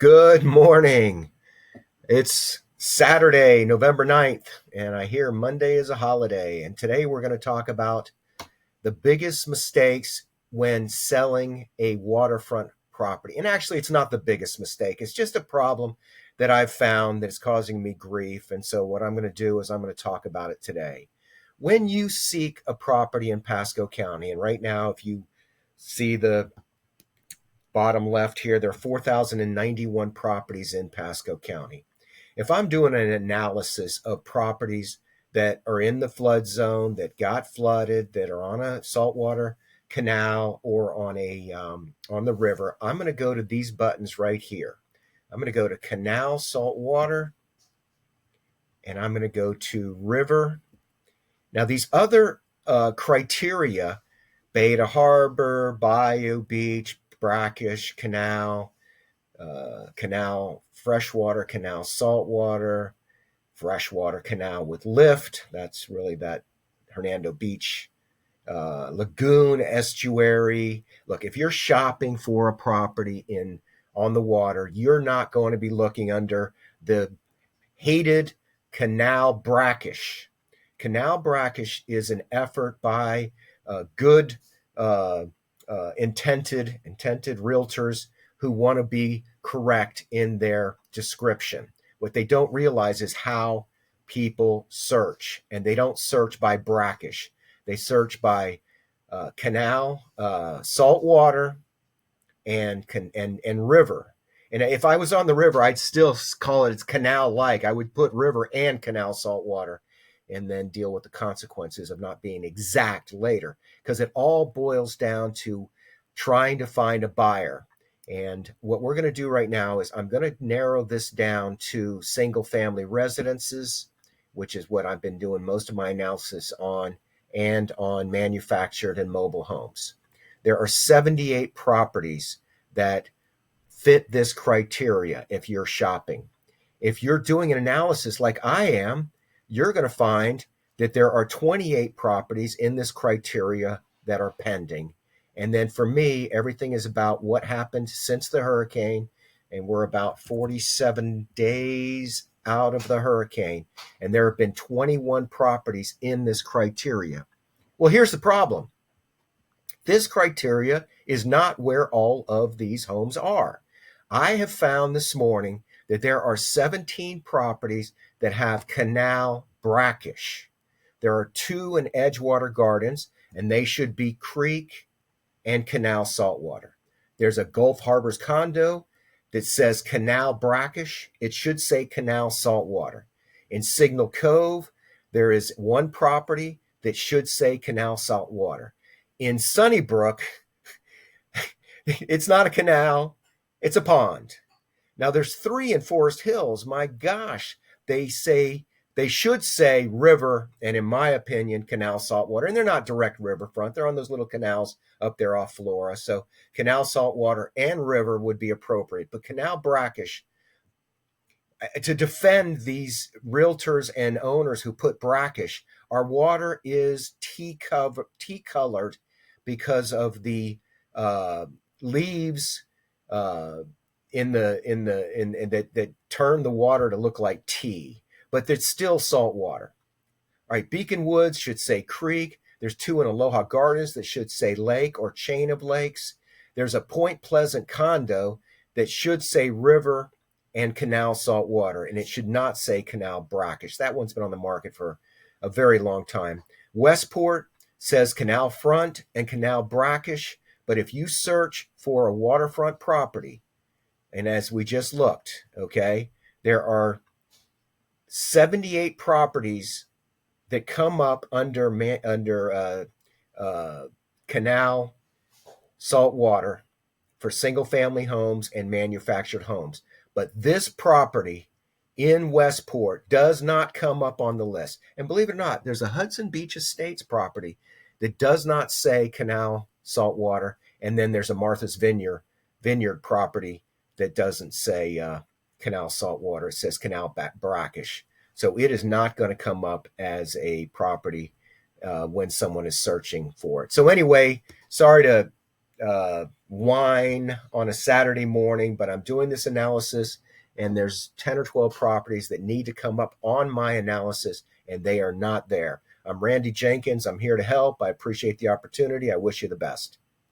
Good morning. It's Saturday, November 9th, and I hear Monday is a holiday. And today we're going to talk about the biggest mistakes when selling a waterfront property. And actually, it's not the biggest mistake, it's just a problem that I've found that's causing me grief. And so, what I'm going to do is I'm going to talk about it today. When you seek a property in Pasco County, and right now, if you see the bottom left here, there are 4,091 properties in Pasco County. If I'm doing an analysis of properties that are in the flood zone, that got flooded, that are on a saltwater canal or on the river, I'm going to go to these buttons right here. I'm going to go to Canal Saltwater, and I'm going to go to River. Now, these other criteria, Beta Harbor, Bayou, Beach, Brackish, Canal, Canal Freshwater, Canal Saltwater, Freshwater Canal with lift. That's really that Hernando Beach, lagoon, estuary. Look, if you're shopping for a property on the water, you're not going to be looking under the hated Canal Brackish. Canal Brackish is an effort by good intended realtors who want to be correct in their description. What they don't realize is how people search, and they don't search by brackish. They search by canal, saltwater, and river. And if I was on the river, I'd still call it canal-like. I would put river and canal saltwater, and then deal with the consequences of not being exact later, because it all boils down to trying to find a buyer. And what we're going to do right now is I'm going to narrow this down to single family residences, which is what I've been doing most of my analysis on, and on manufactured and mobile homes. There are 78 properties that fit this criteria if you're shopping. If you're doing an analysis like I am, you're going to find that there are 28 properties in this criteria that are pending. And then for me, everything is about what happened since the hurricane. And we're about 47 days out of the hurricane. And there have been 21 properties in this criteria. Well, here's the problem. This criteria is not where all of these homes are. I have found this morning that there are 17 properties that have Canal Brackish. There are 2 in Edgewater Gardens, and they should be creek and canal saltwater. There's a Gulf Harbors condo that says Canal Brackish. It should say Canal Saltwater. In Signal Cove, there is 1 property that should say Canal Saltwater. In Sunnybrook, it's not a canal, it's a pond. Now there's 3 in Forest Hills. My gosh, they should say river, and in my opinion, canal saltwater. And they're not direct riverfront. They're on those little canals up there off Flora. So canal saltwater and river would be appropriate. But Canal Brackish, to defend these realtors and owners who put brackish, our water is tea-colored because of the leaves that turn the water to look like tea, but it's still salt water. All right, Beacon Woods should say creek. There's 2 in Aloha Gardens that should say lake or chain of lakes. There's a Point Pleasant condo that should say river and canal saltwater, and it should not say Canal Brackish. That one's been on the market for a very long time. Westport says Canal Front and Canal Brackish, but if you search for a waterfront property, and as we just looked, okay, there are 78 properties that come up under canal saltwater for single-family homes and manufactured homes. But this property in Westport does not come up on the list. And believe it or not, there's a Hudson Beach Estates property that does not say Canal Saltwater, and then there's a Martha's Vineyard property that doesn't say Canal Saltwater. It says Canal Brackish. So it is not going to come up as a property when someone is searching for it. So anyway, sorry to whine on a Saturday morning, but I'm doing this analysis, and there's 10 or 12 properties that need to come up on my analysis, and they are not there. I'm Randy Jenkins. I'm here to help. I appreciate the opportunity. I wish you the best.